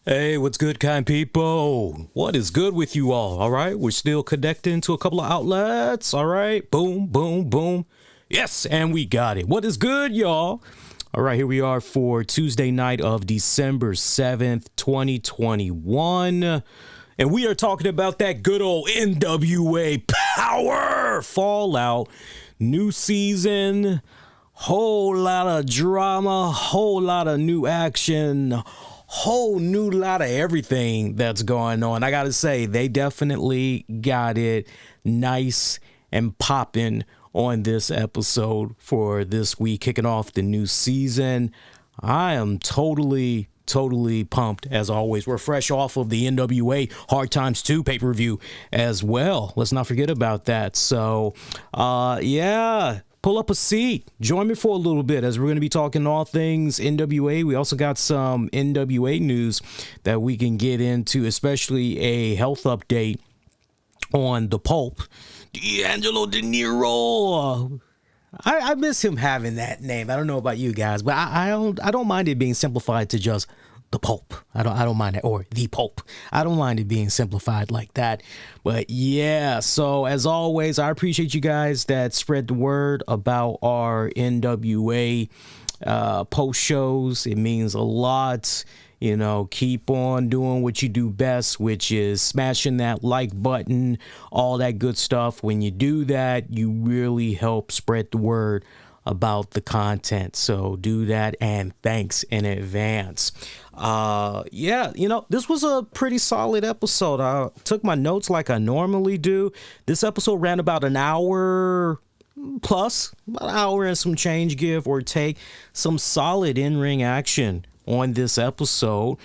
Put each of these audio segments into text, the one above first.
Hey, what's good, kind people? What is good with you all? Right, we're still connecting to a couple of outlets. All right, boom, boom, boom. Yes, and we got it. What is good, y'all? All right, here we are for Tuesday night of December 7th, 2021. And we are talking about that good old NWA Power Fallout. New season, whole lot of drama, whole lot of new action, whole new lot of everything that's going on. I gotta say, they definitely got it nice and popping on this episode for this week, kicking off the new season. I am totally pumped. As always, we're fresh off of the NWA Hard Times 2 pay-per-view as well. Let's not forget about that. So yeah, pull up a seat, join me for a little bit as we're going to be talking all things NWA. We also got some NWA news that we can get into, especially a health update on the Pope, D'Angelo De Niro. I miss him having that name. I don't know about you guys, but I don't mind it being simplified to just the Pope. I don't mind it, or the Pope. I don't mind it being simplified like that. But yeah, so as always, I appreciate you guys that spread the word about our NWA post shows. It means a lot. You know, keep on doing what you do best, which is smashing that like button, all that good stuff. When you do that, you really help spread the word about the content. So do that, and thanks in advance. Yeah, you know, this was a pretty solid episode. I took my notes like I normally do. This episode ran about an hour plus, about an hour and some change, give or take. Some solid in-ring action on this episode.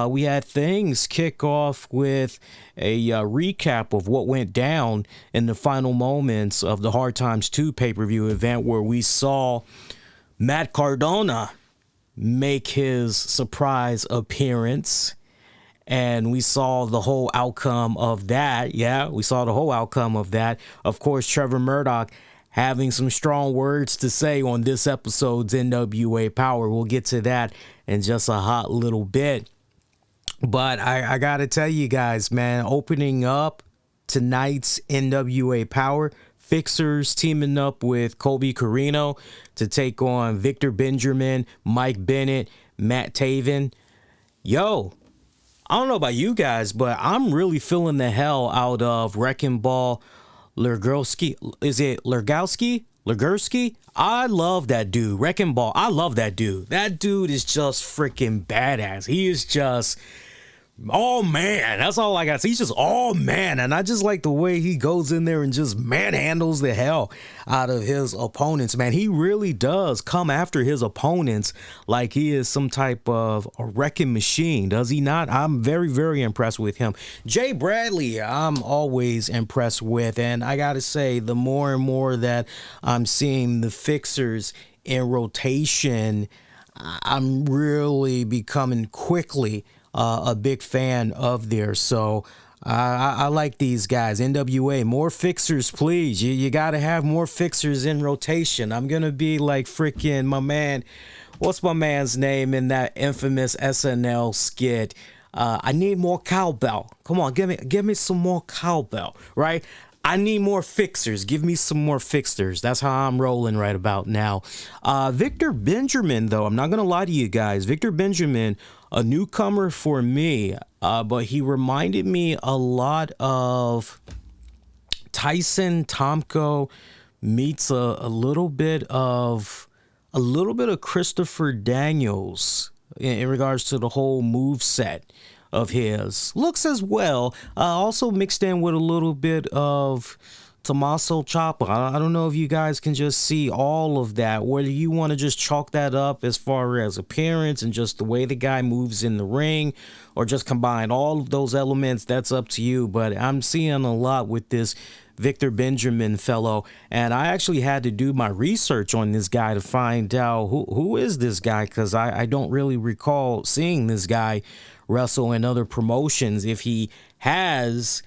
We had things kick off with a recap of what went down in the final moments of the Hard Times 2 pay-per-view event, where we saw Matt Cardona make his surprise appearance, and we saw the whole outcome of that. Yeah, we saw the whole outcome of that. Of course, Trevor Murdoch having some strong words to say on this episode's NWA Power. We'll get to that in just a hot little bit. But I got to tell you guys, man, opening up tonight's NWA Power, Fixers teaming up with Colby Corino to take on Victor Benjamin, Mike Bennett, Matt Taven. Yo, I don't know about you guys, but I'm really feeling the hell out of Wrecking Ball Lurgowski. Is it Lurgowski? Lurgursky? I love that dude. Wrecking Ball. I love that dude. That dude is just freaking badass. He is just all man. That's all I got. He's just all man. And I just like the way he goes in there and just manhandles the hell out of his opponents, man. He really does come after his opponents like he is some type of a wrecking machine, does he not? I'm very impressed with him. Jay Bradley, I'm always impressed with. And I got to say, the more and more that I'm seeing the Fixers in rotation, I'm really becoming quickly a big fan of theirs. So I like these guys. NWA, more Fixers, please. You got to have more Fixers in rotation. I'm going to be like freaking my man. What's my man's name in that infamous SNL skit? I need more cowbell. Come on, give me some more cowbell, right? I need more Fixers. Give me some more Fixers. That's how I'm rolling right about now. Victor Benjamin, though, I'm not going to lie to you guys. Victor Benjamin, a newcomer for me, but he reminded me a lot of Tyson Tomko meets a little bit of Christopher Daniels in regards to the whole move set of his. Looks as well, also mixed in with a little bit of Tommaso Ciampa. I don't know if you guys can just see all of that, whether you want to just chalk that up as far as appearance and just the way the guy moves in the ring, or just combine all of those elements. That's up to you, but I'm seeing a lot with this Victor Benjamin fellow, and I actually had to do my research on this guy to find out who is this guy, because I don't really recall seeing this guy wrestle in other promotions. If he has,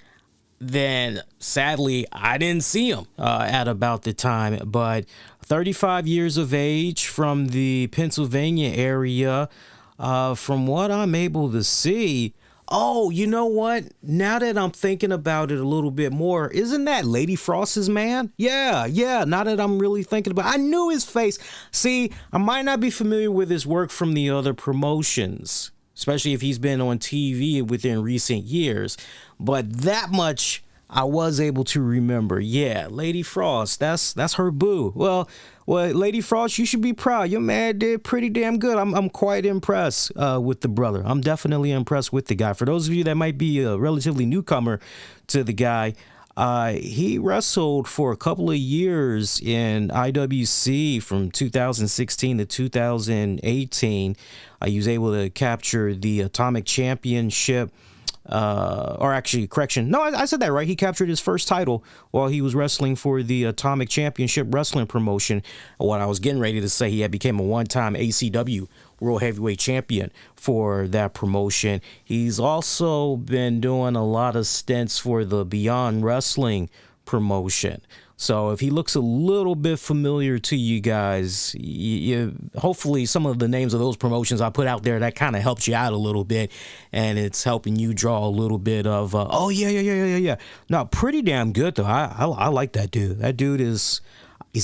then sadly I didn't see him at about the time. But 35 years of age, from the Pennsylvania area, From what I'm able to see, oh, you know what? Now that I'm thinking about it a little bit more, isn't that Lady Frost's man? Yeah. Now that I'm really thinking about it, I knew his face. See, I might not be familiar with his work from the other promotions, especially if he's been on TV within recent years. But that much I was able to remember. Yeah, Lady Frost, that's her boo. Well, Lady Frost, you should be proud. Your man did pretty damn good. I'm quite impressed with the brother. I'm definitely impressed with the guy. For those of you that might be a relatively newcomer to the guy, he wrestled for a couple of years in IWC from 2016 to 2018. He was able to capture the Atomic Championship. Or actually, correction. No, I said that right. He captured his first title while he was wrestling for the Atomic Championship Wrestling promotion. What I was getting ready to say, he had became a one-time ACW World Heavyweight Champion for that promotion. He's also been doing a lot of stints for the Beyond Wrestling promotion. So if he looks a little bit familiar to you guys, hopefully some of the names of those promotions I put out there, that kind of helps you out a little bit, and it's helping you draw a little bit of, oh, yeah. No, pretty damn good, though. I like that dude. That dude he's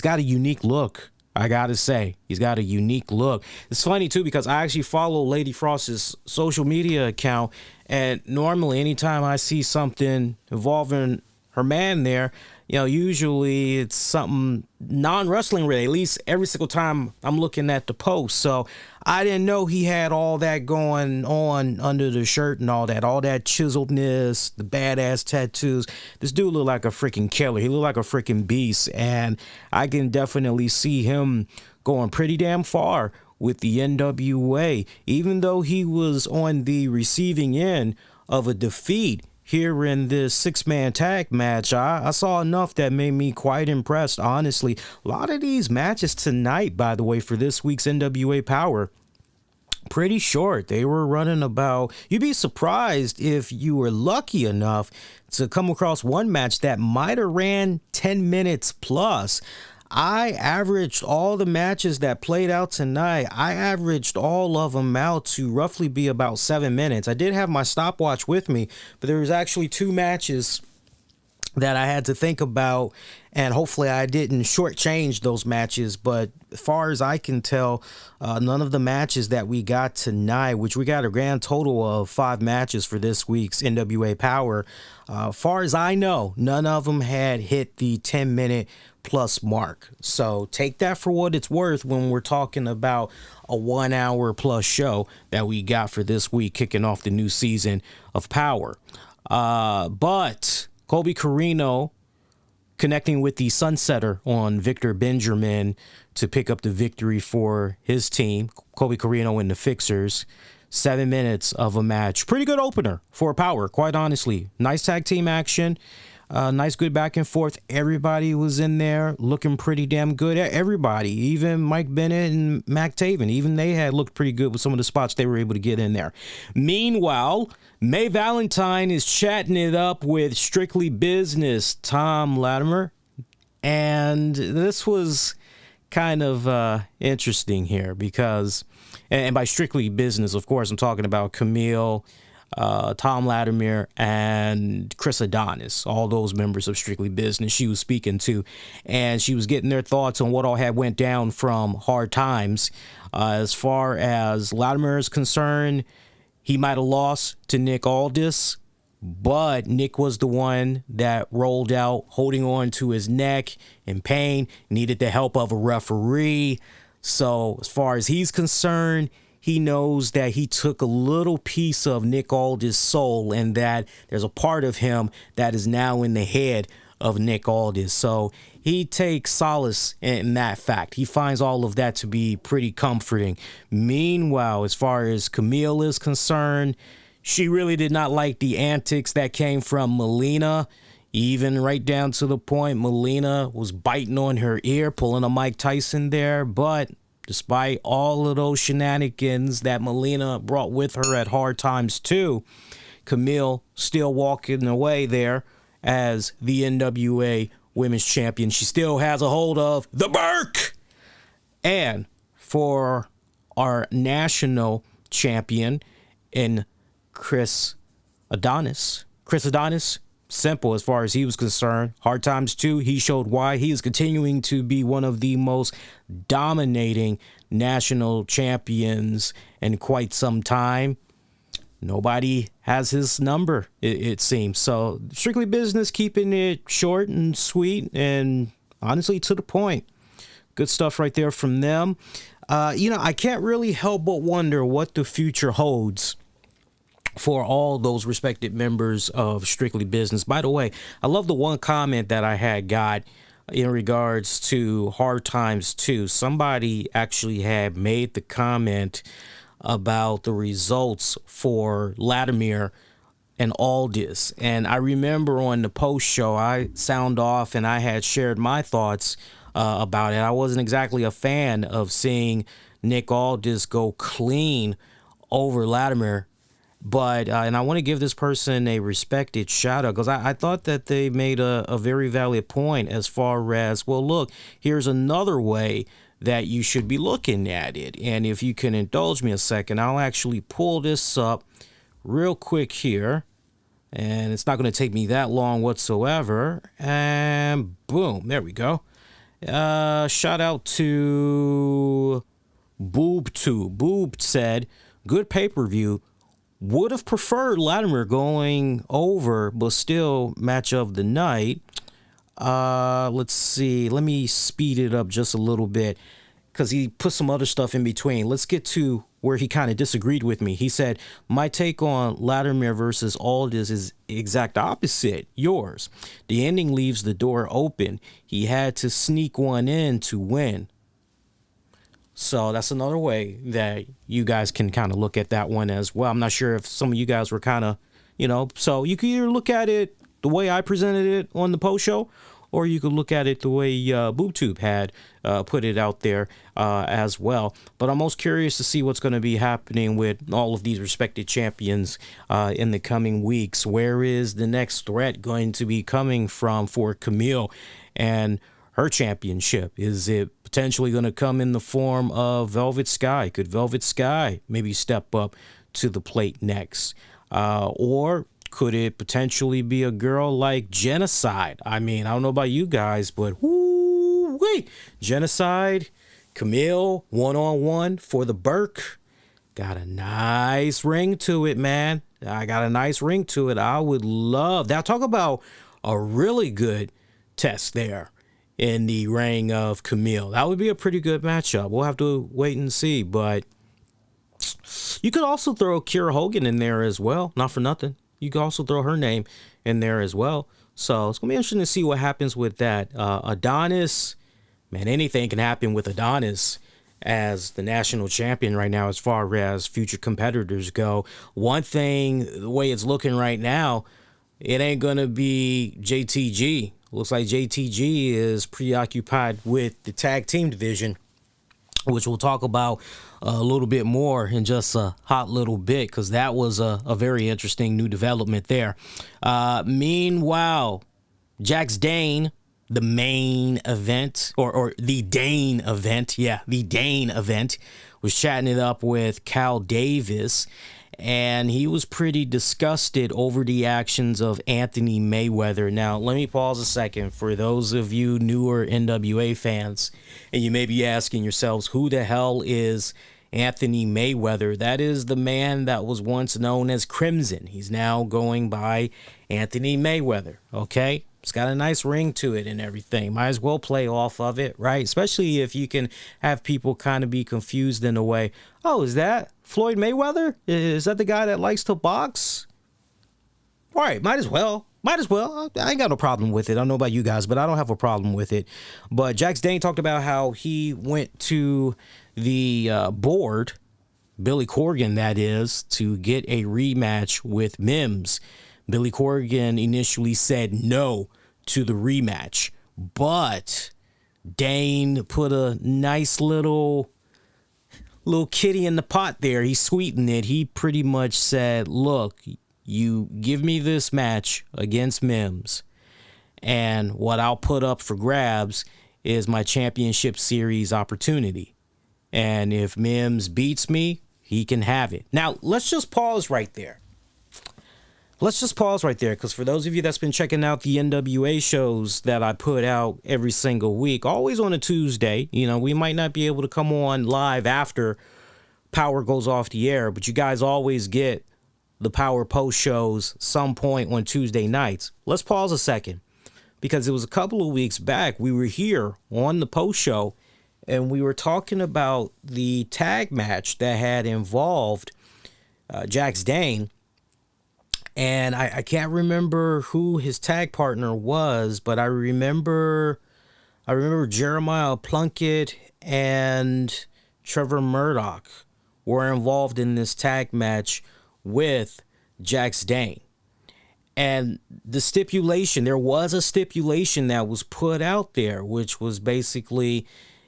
got a unique look. I gotta say, he's got a unique look. It's funny, too, because I actually follow Lady Frost's social media account, and normally anytime I see something involving her man there, usually it's something non-wrestling related, at least every single time I'm looking at the post. So I didn't know he had all that going on under the shirt and all that chiseledness, the badass tattoos. This dude looked like a freaking killer. He looked like a freaking beast. And I can definitely see him going pretty damn far with the NWA, even though he was on the receiving end of a defeat here in this six-man tag match. I saw enough that made me quite impressed, honestly. A lot of these matches tonight, by the way, for this week's NWA Power, pretty short. They were running about, you'd be surprised if you were lucky enough to come across one match that might have ran 10 minutes plus. I averaged all the matches that played out tonight. I averaged all of them out to roughly be about 7 minutes. I did have my stopwatch with me, but there was actually two matches that I had to think about, and hopefully I didn't shortchange those matches. But as far as I can tell, none of the matches that we got tonight, which we got a grand total of 5 matches for this week's NWA Power, far as I know, none of them had hit the 10-minute plus mark. So take that for what it's worth when we're talking about a 1 hour plus show that we got for this week, kicking off the new season of Power. But Colby Carino connecting with the Sunsetter on Victor Benjamin to pick up the victory for his team. Colby Carino and the Fixers. 7 minutes of a match. Pretty good opener for Power, quite honestly. Nice tag team action. Nice, good back and forth. Everybody was in there looking pretty damn good. Everybody, even Mike Bennett and Mac Taven, even they had looked pretty good with some of the spots they were able to get in there. Meanwhile, May Valentine is chatting it up with Strictly Business Tom Vladimir. And this was kind of interesting here because, and by Strictly Business, of course, I'm talking about Camille, Tom Vladimir, and Chris Adonis, all those members of Strictly Business she was speaking to, and she was getting their thoughts on what all had went down from Hard Times. As far as Vladimir is concerned, he might have lost to Nick Aldis, but Nick was the one that rolled out holding on to his neck in pain, needed the help of a referee. So as far as he's concerned, he knows that he took a little piece of Nick Aldis' soul and that there's a part of him that is now in the head of Nick Aldis. So he takes solace in that fact. He finds all of that to be pretty comforting. Meanwhile, as far as Camille is concerned, she really did not like the antics that came from Melina. Even right down to the point Melina was biting on her ear, pulling a Mike Tyson there. But despite all of those shenanigans that Melina brought with her at Hard Times too, Camille still walking away there as the NWA Women's Champion. She still has a hold of the Burke. And for our national champion in Chris Adonis. Chris Adonis, simple as far as he was concerned. Hard Times 2, he showed why. He is continuing to be one of the most dominating national champions in quite some time. Nobody has his number, it seems. So Strictly Business, keeping it short and sweet and honestly to the point. Good stuff right there from them. I can't really help but wonder what the future holds for all those respected members of Strictly Business. By the way, I love the one comment that I had got in regards to Hard Times 2. Somebody actually had made the comment about the results for Vladimir and Aldis. And I remember on the post show, I sound off and I had shared my thoughts about it. I wasn't exactly a fan of seeing Nick Aldis go clean over Vladimir. But, and I want to give this person a respected shout out because I thought that they made a very valid point as far as, well, look, here's another way that you should be looking at it. And if you can indulge me a second, I'll actually pull this up real quick here. And it's not going to take me that long whatsoever. And boom, there we go. Shout out to BoobTube. Boob said, good pay-per-view. Would have preferred Vladimir going over, but still match of the night. Let's see. Let me speed it up just a little bit because he put some other stuff in between. Let's get to where he kind of disagreed with me. He said, my take on Vladimir versus Aldis is exact opposite yours. The ending leaves the door open. He had to sneak one in to win. So that's another way that you guys can kind of look at that one as well. I'm not sure if some of you guys were kind of, so you could either look at it the way I presented it on the post show, or you could look at it the way BoobTube had put it out there as well. But I'm most curious to see what's going to be happening with all of these respected champions in the coming weeks. Where is the next threat going to be coming from for Camille and her championship? Is it potentially going to come in the form of Velvet Sky? Could Velvet Sky maybe step up to the plate next? Or could it potentially be a girl like Genocide? I mean, I don't know about you guys, but woo-wee, Genocide, Camille, one-on-one for the Burke. Got a nice ring to it, man. I got a nice ring to it. I would love that. Talk about a really good test there in the ring of Camille. That would be a pretty good matchup. We'll have to wait and see, but you could also throw Kiera Hogan in there as well. Not for nothing. You could also throw her name in there as well. So it's going to be interesting to see what happens with that. Adonis, man, anything can happen with Adonis as the national champion right now as far as future competitors go. One thing, the way it's looking right now, it ain't going to be JTG. Looks like JTG is preoccupied with the tag team division, which we'll talk about a little bit more in just a hot little bit because that was a very interesting new development there. Meanwhile, Jax Dane, the main event, or the Dane event, the Dane event, was chatting it up with Cal Davis, and he was pretty disgusted over the actions of Anthony Mayweather. Now, let me pause a second for those of you newer NWA fans, and you may be asking yourselves, who the hell is Anthony Mayweather? That is the man that was once known as Crimson. He's now going by Anthony Mayweather, okay? It's got a nice ring to it and everything. Might as well play off of it, right? Especially if you can have people kind of be confused in a way. Oh, is that Floyd Mayweather? Is that the guy that likes to box? All right, might as well. Might as well. I ain't got no problem with it. I don't know about you guys, but I don't have a problem with it. But Jax Dane talked about how he went to the board, Billy Corgan that is, to get a rematch with Mims. Billy Corgan initially said no to the rematch, but Dane put a nice little kitty in the pot there. He sweetened it. He pretty much said, look, you give me this match against Mims, and what I'll put up for grabs is my championship series opportunity. And if Mims beats me, he can have it. Now, let's just pause right there. Because for those of you that's been checking out the NWA shows that I put out every single week, always on a Tuesday, we might not be able to come on live after Power goes off the air, but you guys always get the Power post shows some point on Tuesday nights. Let's pause a second, because it was a couple of weeks back, we were here on the post show, and we were talking about the tag match that had involved Jax Dane. And I can't remember who his tag partner was, but I remember Jeremiah Plunkett and Trevor Murdoch were involved in this tag match with Jax Dane. And there was a stipulation that was put out there, which was basically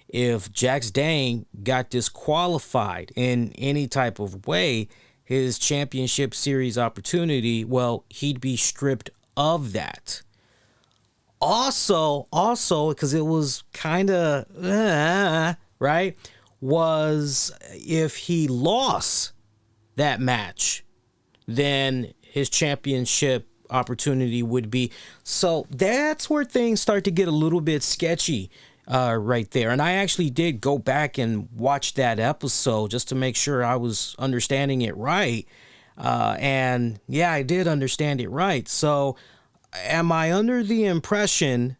if Jax Dane got disqualified in any type of way, his championship series opportunity, well, he'd be stripped of that. Also, because it was kind of, right, was if he lost that match, then his championship opportunity would be. So that's where things start to get a little bit sketchy right there. And I actually did go back and watch that episode just to make sure I was understanding it right. And yeah, I did understand it right. So am I under the impression,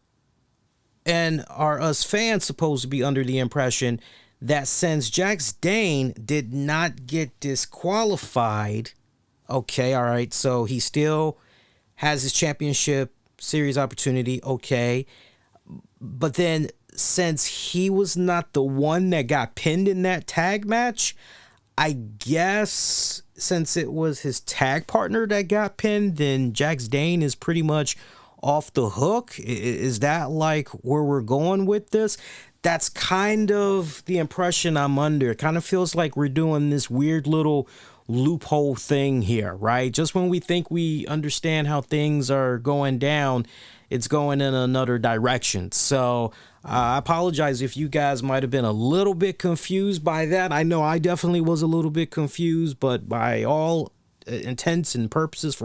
and are us fans supposed to be under the impression, that since Jax Dane did not get disqualified, okay, all right, so he still has his championship series opportunity, okay, but then since he was not the one that got pinned in that tag match, I guess since it was his tag partner that got pinned, then Jax Dane is pretty much off the hook. Is that like where we're going with this? That's kind of the impression I'm under. It kind of feels like we're doing this weird little loophole thing here, right? Just when we think we understand how things are going down, it's going in another direction. So I apologize if you guys might have been a little bit confused by that. I know I definitely was a little bit confused, but by all intents and purposes,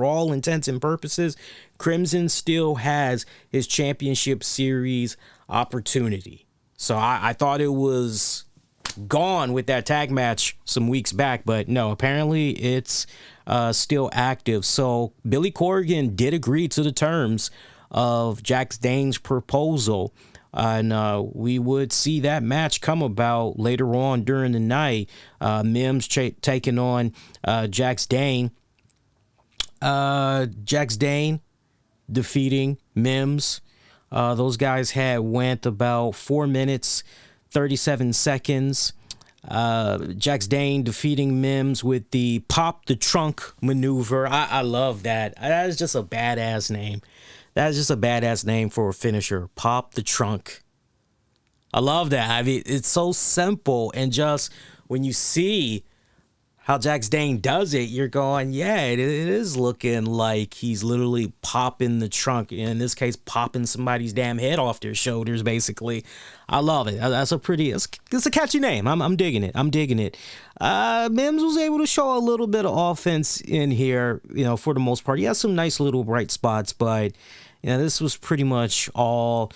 Crimson still has his championship series opportunity. So I thought it was gone with that tag match some weeks back, but no, apparently it's still active. So Billy Corgan did agree to the terms of Jax Dane's proposal, and we would see that match come about later on during the night. Mims taking on Jax Dane. Jax Dane defeating Mims. Those guys went about 4 minutes 37 seconds. Jax Dane defeating Mims with the pop the trunk maneuver. I love that. That is just a badass name. That is just a badass name for a finisher. Pop the trunk. I love that. I mean, it's so simple, and just when you see how Jax Dane does it, you're going, yeah, it is looking like he's literally popping the trunk. In this case, popping somebody's damn head off their shoulders, basically. I love it. That's it's a catchy name. I'm digging it. Mims was able to show a little bit of offense in here, for the most part. He has some nice little bright spots, but this was pretty much all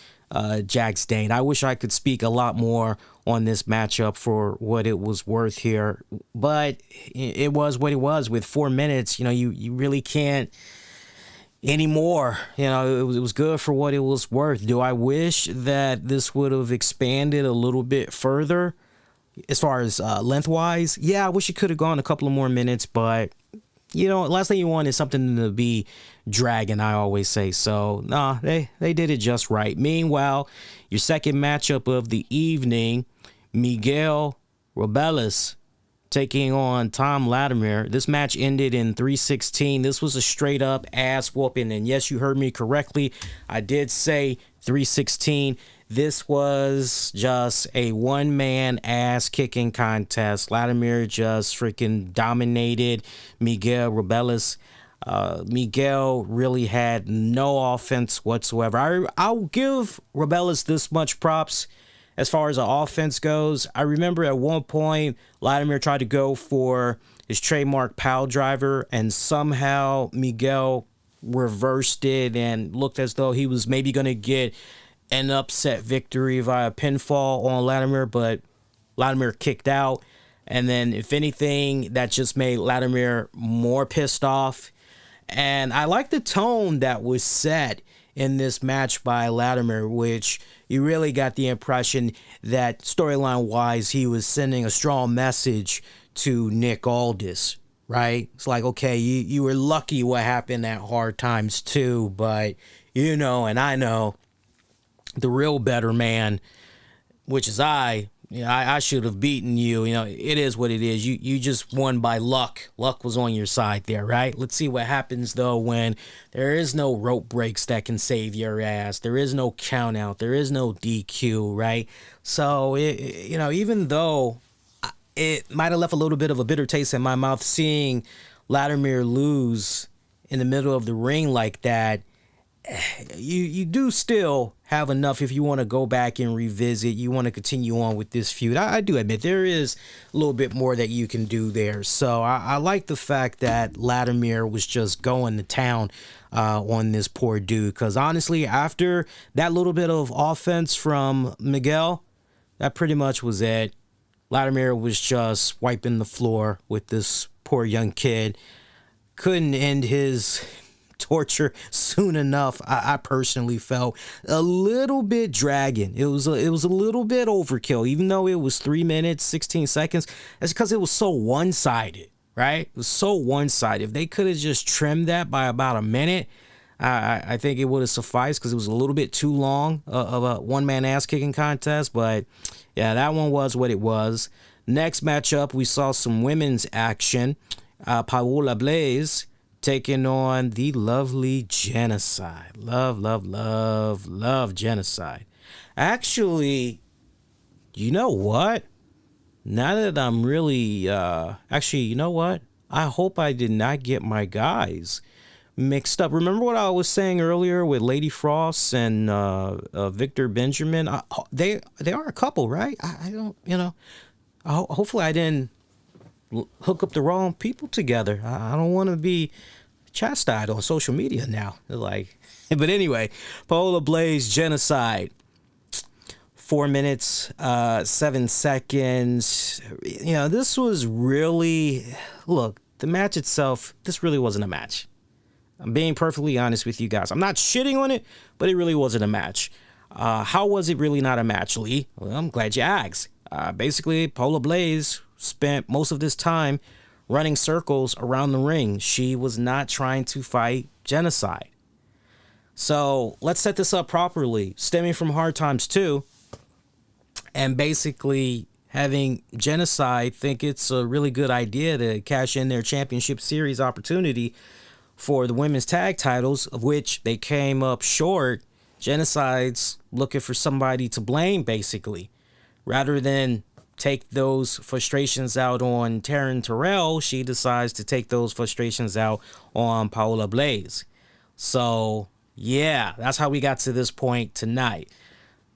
Jax Dane. I wish I could speak a lot more on this matchup for what it was worth here, but it was what it was. With 4 minutes, you really can't anymore. It was good for what it was worth. Do I wish that this would have expanded a little bit further as far as lengthwise? Yeah, I wish it could have gone a couple of more minutes, but last thing you want is something to be dragging, I always say. So, nah, they did it just right. Meanwhile, your second matchup of the evening, Miguel Robelus taking on Tom Vladimir. This match ended in 3:16. This was a straight up ass whooping. And yes, you heard me correctly. I did say 3:16. This was just a one-man ass-kicking contest. Vladimir just freaking dominated Miguel Robelus. Miguel really had no offense whatsoever. I'll give Robelus this much props. as far as the offense goes, I remember at one point, Vladimir tried to go for his trademark pile driver, and somehow Miguel reversed it and looked as though he was maybe going to get an upset victory via pinfall on Vladimir, but Vladimir kicked out. And then, if anything, that just made Vladimir more pissed off. And I like the tone that was set in this match by Vladimir, which you really got the impression that storyline-wise, he was sending a strong message to Nick Aldis, right? It's like, okay, you were lucky what happened at Hard Times 2, but you know, and I know, the real better man, which is I should have beaten you. You know, it is what it is. You just won by luck. Luck was on your side there, right? Let's see what happens, though, when there is no rope breaks that can save your ass. There is no count out. There is no DQ, right? So, even though it might have left a little bit of a bitter taste in my mouth seeing Vladimir lose in the middle of the ring like that, you do still have enough if you want to go back and revisit, you want to continue on with this feud. I do admit there is a little bit more that you can do there. So I like the fact that Vladimir was just going to town on this poor dude, because honestly, after that little bit of offense from Miguel, that pretty much was it. Vladimir was just wiping the floor with this poor young kid. Couldn't end his torture soon enough. I personally felt a little bit dragging. It was a little bit overkill, even though it was 3 minutes 16 seconds. That's because it was so one-sided, right? It was so one-sided. If they could have just trimmed that by about a minute, I think it would have sufficed, because it was a little bit too long of a one-man ass-kicking contest. But yeah, that one was what it was. Next matchup, we saw some women's action. Paola Blaze taking on the lovely Genocide. Love Genocide. Actually, you know what? Now that I'm really, you know what? I hope I did not get my guys mixed up. Remember what I was saying earlier with Lady Frost and Victor Benjamin? They are a couple, right? I don't, hopefully I didn't hook up the wrong people together. I don't want to be chastised on social media now. But anyway, Paola Blaze, Genocide. 4 minutes, 7 seconds. This was really, look, the match itself, this really wasn't a match. I'm being perfectly honest with you guys. I'm not shitting on it, but it really wasn't a match. How was it really not a match, Lee? Well, I'm glad you asked. Basically, Paola Blaze spent most of this time running circles around the ring. She was not trying to fight Genocide. So let's set this up properly. Stemming from Hard Times 2, and basically having Genocide think it's a really good idea to cash in their championship series opportunity for the women's tag titles, of which they came up short. Genocide's looking for somebody to blame, basically. Rather than take those frustrations out on Taryn Terrell, she decides to take those frustrations out on Paola Blaze. So, yeah, that's how we got to this point tonight.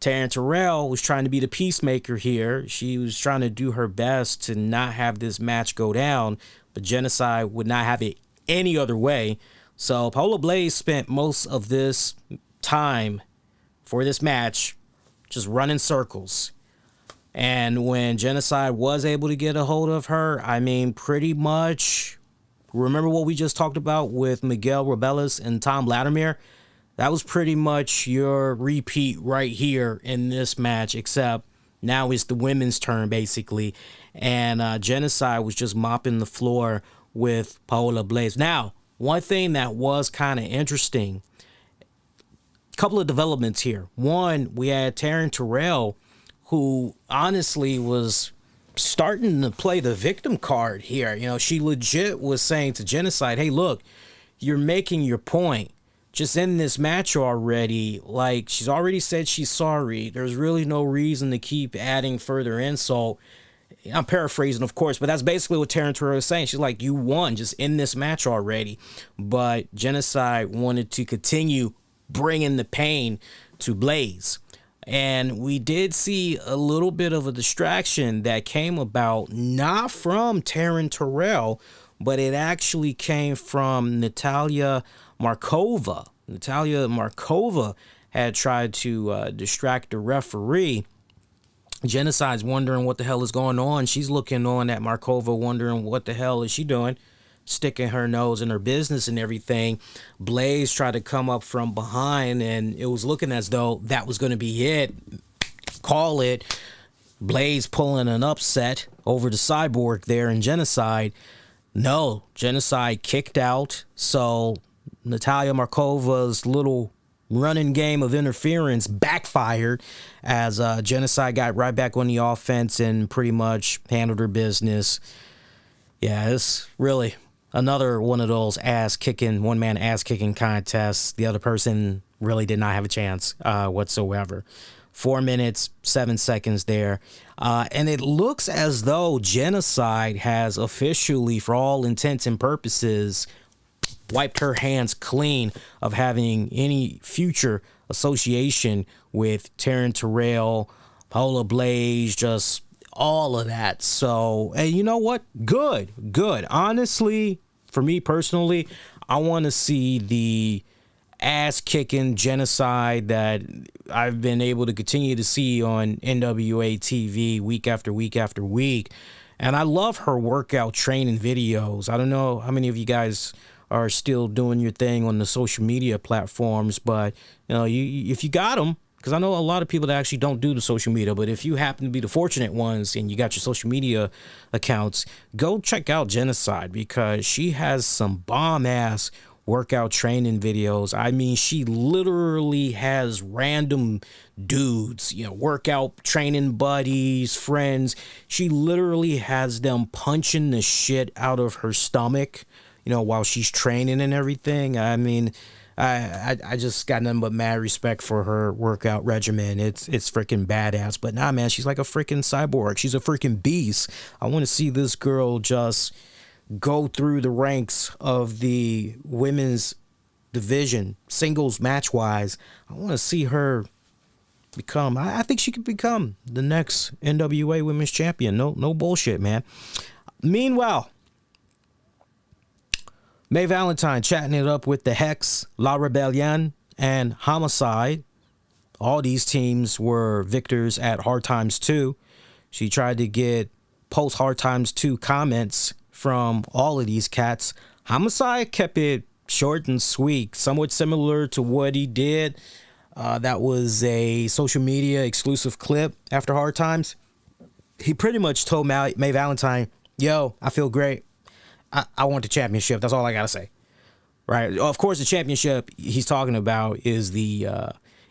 Taryn Terrell was trying to be the peacemaker here. She was trying to do her best to not have this match go down, but Genocide would not have it any other way. So Paola Blaze spent most of this time for this match just running circles. And when Genocide was able to get a hold of her, I mean, pretty much, remember what we just talked about with Miguel, Robelus, and Tom Vladimir? That was pretty much your repeat right here in this match, except now it's the women's turn, basically. And Genocide was just mopping the floor with Paola Blaze. Now, one thing that was kind of interesting, a couple of developments here. One, we had Taryn Terrell, who honestly was starting to play the victim card here. She legit was saying to Genocide, hey, look, you're making your point. Just end this match already. Like, she's already said she's sorry. There's really no reason to keep adding further insult. I'm paraphrasing, of course, but that's basically what Taryn Terrell is saying. She's like, you won. Just end this match already. But Genocide wanted to continue bringing the pain to Blaze. And we did see a little bit of a distraction that came about not from Taryn Terrell, but it actually came from Natalia Markova. Natalia Markova had tried to distract the referee. Genocide's wondering what the hell is going on. She's looking on at Markova, wondering what the hell is she doing, sticking her nose in her business and everything. Blaze tried to come up from behind, and it was looking as though that was going to be it. Call it. Blaze pulling an upset over the Cyborg there in Genocide. No, Genocide kicked out. So Natalia Markova's little running game of interference backfired as Genocide got right back on the offense and pretty much handled her business. Yeah, it's really another one of those one-man ass-kicking contests. The other person really did not have a chance whatsoever. 4 minutes, 7 seconds there. And it looks as though Genocide has officially, for all intents and purposes, wiped her hands clean of having any future association with Taryn Terrell, Paola Blaze, just all of that. So, and you know what? Good. Honestly, for me personally, I want to see the ass-kicking Genocide that I've been able to continue to see on NWA TV week after week after week. And I love her workout training videos. I don't know how many of you guys are still doing your thing on the social media platforms, but if you got them, because I know a lot of people that actually don't do the social media, but if you happen to be the fortunate ones and you got your social media accounts, go check out Genocide, because she has some bomb-ass workout training videos. I mean, she literally has random dudes, workout training buddies, friends. She literally has them punching the shit out of her stomach, while she's training and everything. I mean, I just got nothing but mad respect for her workout regimen. It's freaking badass. But nah, man, she's like a freaking cyborg. She's a freaking beast. I want to see this girl just go through the ranks of the women's division, singles match-wise. I want to see her become, I think she could become the next NWA Women's Champion. No bullshit, man. Meanwhile, May Valentine chatting it up with the Hex, La Rebellion, and Homicide. All these teams were victors at Hard Times 2. She tried to get post Hard Times 2 comments from all of these cats. Homicide kept it short and sweet, somewhat similar to what he did. That was a social media exclusive clip after Hard Times. He pretty much told May Valentine, yo, I feel great. I want the championship. That's all I got to say. Right. Of course, the championship he's talking about is the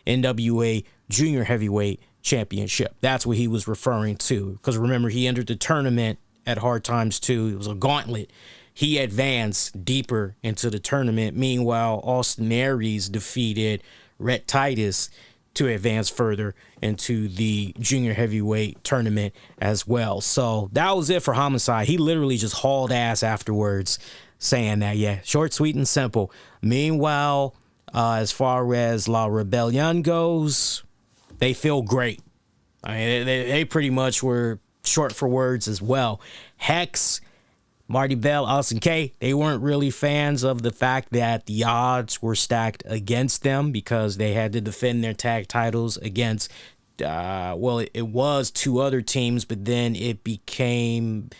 NWA Junior Heavyweight Championship. That's what he was referring to. Because remember, he entered the tournament at Hard Times 2. It was a gauntlet. He advanced deeper into the tournament. Meanwhile, Austin Aries defeated Rhett Titus to advance further into the junior heavyweight tournament as well. So that was it for Homicide. He literally just hauled ass afterwards, saying that, yeah, short, sweet, and simple. Meanwhile, as far as La Rebellion goes, they feel great. I mean, they pretty much were short for words as well. Hex, Marty Bell, Austin K, they weren't really fans of the fact that the odds were stacked against them because they had to defend their tag titles against, it was 2 other teams, but then it became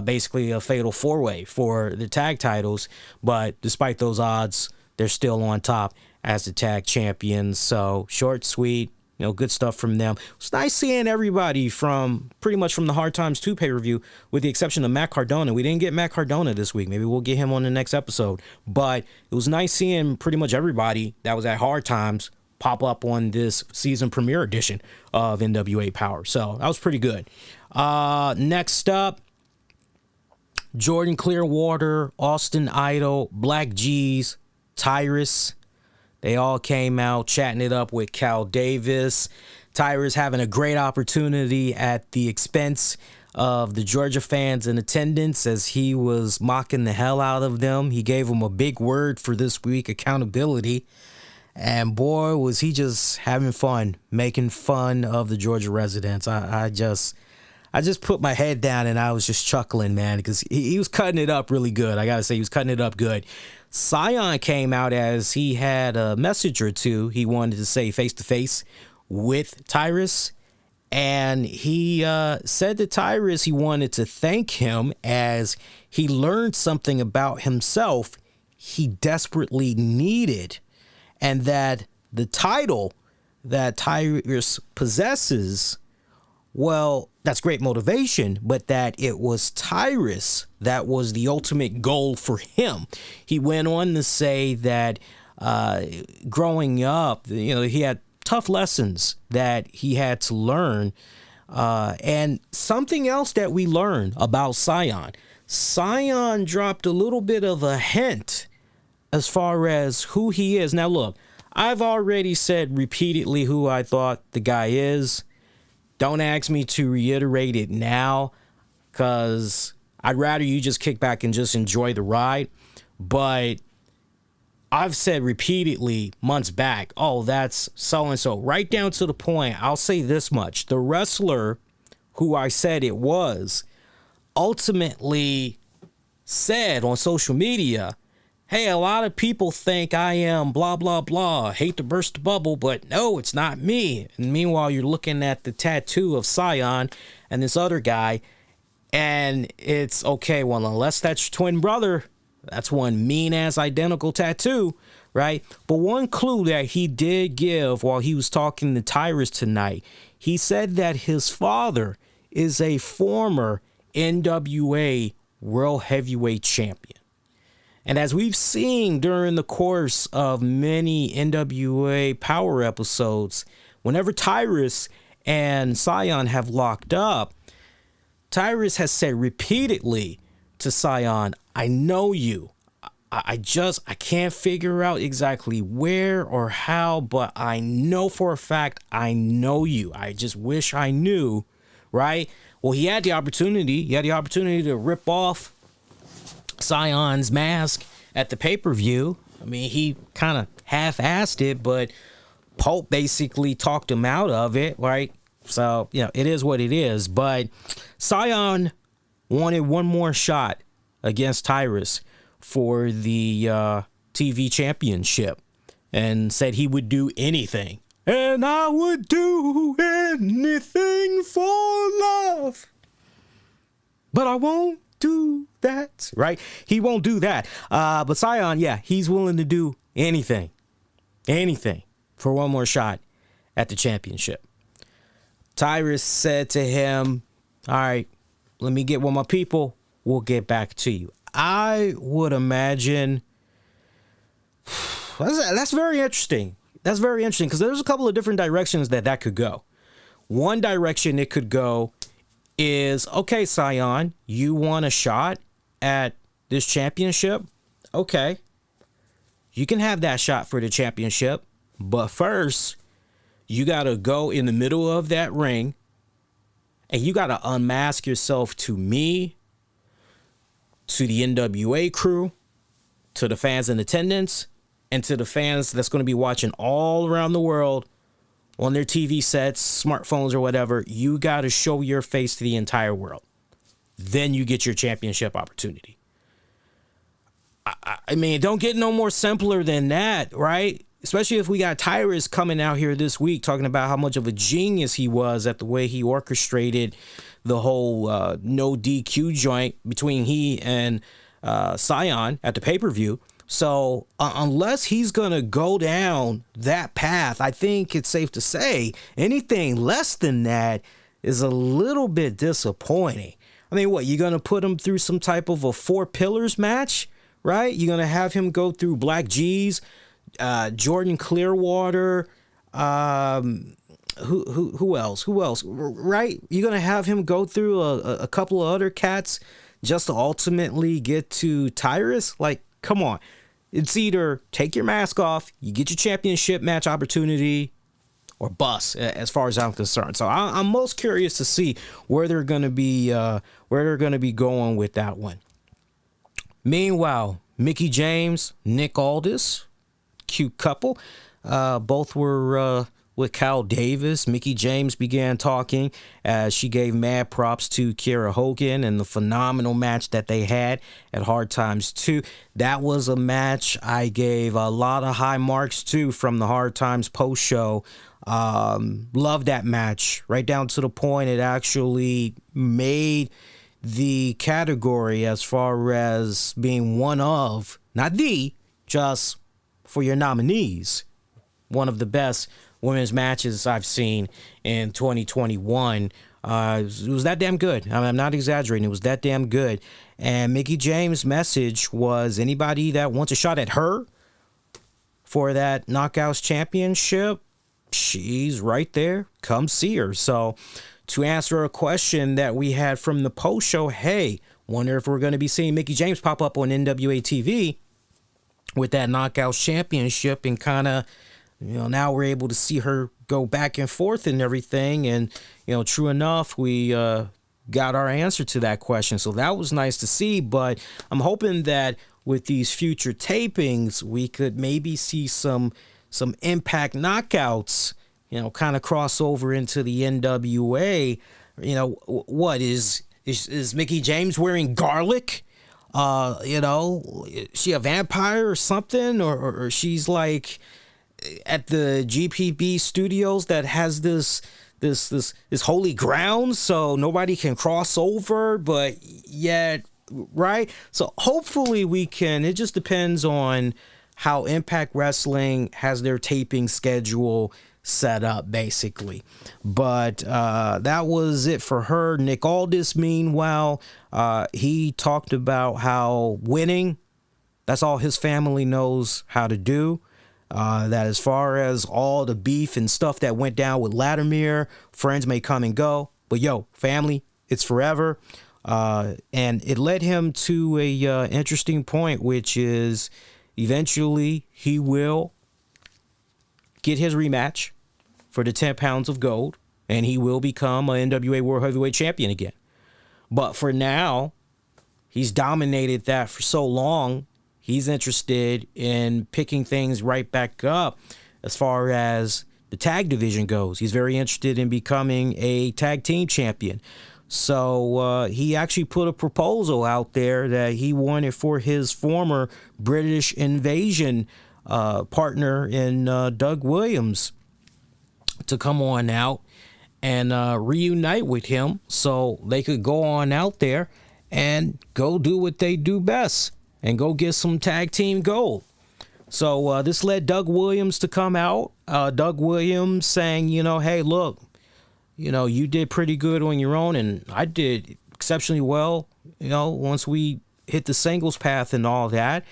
basically a fatal 4-way for the tag titles. But despite those odds, they're still on top as the tag champions. So short, sweet, good stuff from them. It's nice seeing everybody from pretty much from the Hard Times 2 pay-per-view, with the exception of Matt Cardona. We didn't get Matt Cardona this week. Maybe we'll get him on the next episode. But it was nice seeing pretty much everybody that was at Hard Times pop up on this season premiere edition of NWA Power. So that was pretty good. Next up, Jordan Clearwater, Austin Idol, Black G's, Tyrus. They all came out chatting it up with Cal Davis. Tyrus having a great opportunity at the expense of the Georgia fans in attendance as he was mocking the hell out of them. He gave them a big word for this week, accountability, And boy, was he just having fun, making fun of the Georgia residents. I just put my head down and I was just chuckling, man, because he was cutting it up really good. I got to say, he was cutting it up good. Sion came out as he had a message or two he wanted to say face-to-face with Tyrus. And he said to Tyrus he wanted to thank him as he learned something about himself he desperately needed. And that the title that Tyrus possesses, well, that's great motivation, but that it was Tyrus that was the ultimate goal for him. He went on to say that growing up, he had tough lessons that he had to learn. And something else that we learned about Sion dropped a little bit of a hint as far as who he is. Now, look, I've already said repeatedly who I thought the guy is. Don't ask me to reiterate it now, because I'd rather you just kick back and just enjoy the ride. But I've said repeatedly months back, oh, that's so-and-so. Right down to the point, I'll say this much. The wrestler who I said it was ultimately said on social media, hey, a lot of people think I am blah, blah, blah. Hate to burst the bubble, but no, it's not me. And meanwhile, you're looking at the tattoo of Sion and this other guy, and it's okay, well, unless that's your twin brother, that's one mean-ass identical tattoo, right? But one clue that he did give while he was talking to Tyrus tonight, he said that his father is a former NWA World Heavyweight Champion. And as we've seen during the course of many NWA Power episodes, whenever Tyrus and Sion have locked up, Tyrus has said repeatedly to Sion, I know you. I can't figure out exactly where or how, but I know for a fact I know you. I just wish I knew, right? Well, he had the opportunity. He had the opportunity to rip off Sion's mask at the pay-per-view. I mean, he kind of half-assed it, but Pulp basically talked him out of it, right? So, it is what it is. But Sion wanted one more shot against Tyrus for the TV championship and said he would do anything. And I would do anything for love, but I won't do that, right? He won't do that. But Sion, yeah, he's willing to do anything for one more shot at the championship. Tyrus said to him, all right, let me get with my people. We'll get back to you. I would imagine that's very interesting. That's very interesting because there's a couple of different directions that could go. One direction it could go is, okay, Sion, you want a shot at this championship? Okay. You can have that shot for the championship, but first, you got to go in the middle of that ring and you got to unmask yourself to me, to the NWA crew, to the fans in attendance, and to the fans that's going to be watching all around the world on their TV sets, smartphones, or whatever. You got to show your face to the entire world. Then you get your championship opportunity. I mean, don't get no more simpler than that, right? Especially if we got Tyrus coming out here this week talking about how much of a genius he was at the way he orchestrated the whole no DQ joint between he and Sion at the pay-per-view. So unless he's going to go down that path, I think it's safe to say anything less than that is a little bit disappointing. I mean, what, you're going to put him through some type of a 4 pillars match, right? You're going to have him go through Black G's, Jordan Clearwater, who else, right? You're going to have him go through a couple of other cats just to ultimately get to Tyrus? Like, come on. It's either take your mask off, you get your championship match opportunity, or bust, as far as I'm concerned. So I'm most curious to see where they're going to be going with that one. Meanwhile, Mickie James, Nick Aldis, cute couple. Both were with Cal Davis. Mickie James began talking as she gave mad props to Kiera Hogan and the phenomenal match that they had at Hard Times 2. That was a match I gave a lot of high marks to from the Hard Times post show. Loved that match, right down to the point it actually made the category as far as being one of, not the, just for your nominees, one of the best women's matches I've seen in 2021. It was that damn good. I'm not exaggerating. It was that damn good. And Mickie James' message was, anybody that wants a shot at her for that Knockouts championship, she's right there. Come see her. So to answer a question that we had from the post show, hey, wonder if we're going to be seeing Mickie James pop up on NWA TV with that Knockouts championship, and kind of, now we're able to see her go back and forth and everything. And, true enough, we got our answer to that question. So that was nice to see. But I'm hoping that with these future tapings, we could maybe see some Impact knockouts, kind of cross over into the NWA. What is Mickie James wearing garlic? Is she a vampire or something? Or she's like at the GPB studios that has this holy ground, so nobody can cross over, but yet, right? So hopefully we can. It just depends on how Impact Wrestling has their taping schedule set up, basically. But that was it for her. Nick Aldis, meanwhile, he talked about how winning, that's all his family knows how to do. That as far as all the beef and stuff that went down with Vladimir, friends may come and go, but family, it's forever. And it led him to a interesting point, which is eventually he will get his rematch for the 10 pounds of gold, and he will become a NWA World Heavyweight Champion again. But for now, he's dominated that for so long. He's interested in picking things right back up as far as the tag division goes. He's very interested in becoming a tag team champion. So he actually put a proposal out there that he wanted for his former British Invasion partner in Doug Williams to come on out and reunite with him so they could go on out there and go do what they do best and go get some tag team gold. So this led Doug Williams to come out. Doug Williams saying, hey, look, you did pretty good on your own, and I did exceptionally well, once we hit the singles path and all that.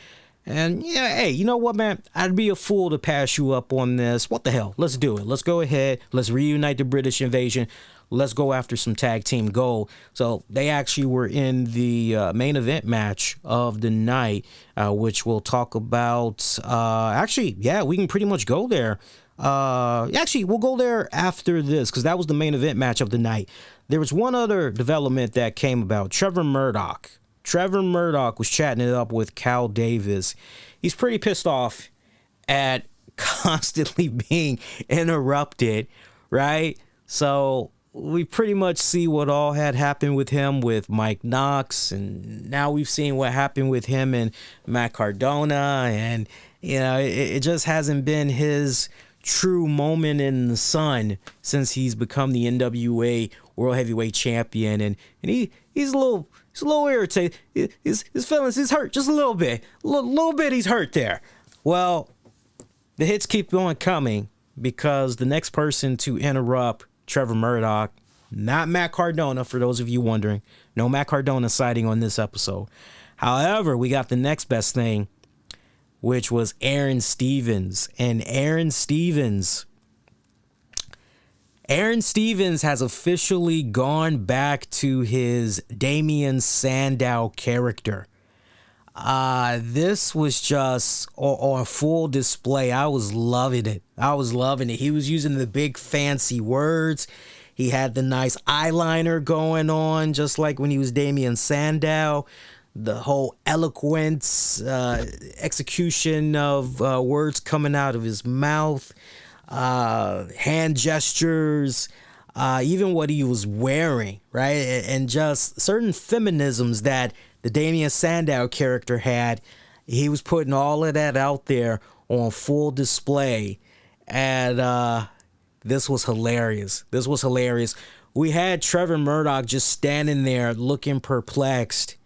And, hey, you know what, man? I'd be a fool to pass you up on this. What the hell? Let's do it. Let's go ahead. Let's reunite the British Invasion. Let's go after some tag team gold. So they actually were in the main event match of the night, which we'll talk about. We can pretty much go there. We'll go there after this because that was the main event match of the night. There was one other development that came about. Trevor Murdoch was chatting it up with Cal Davis. He's pretty pissed off at constantly being interrupted, right? So we pretty much see what all had happened with him with Mike Knox, and now we've seen what happened with him and Matt Cardona, and it just hasn't been his true moment in the sun since he's become the NWA World Heavyweight Champion, and he's a little irritated. His feelings, he's hurt just a little bit. He's hurt there. Well, the hits keep on coming because the next person to interrupt Trevor Murdoch, not Matt Cardona, for those of you wondering. No Matt Cardona sighting on this episode. However, we got the next best thing, which was Aaron Stevens. And Aaron Stevens has officially gone back to his Damien Sandow character. This was just on full display. I was loving it. He was using the big fancy words. He had the nice eyeliner going on, just like when he was Damien Sandow. the whole eloquence, execution of words coming out of his mouth, hand gestures, even what he was wearing, right? And just certain feminisms that the Damien Sandow character had. He was putting all of that out there on full display. And this was hilarious. This was hilarious. We had Trevor Murdoch just standing there looking perplexed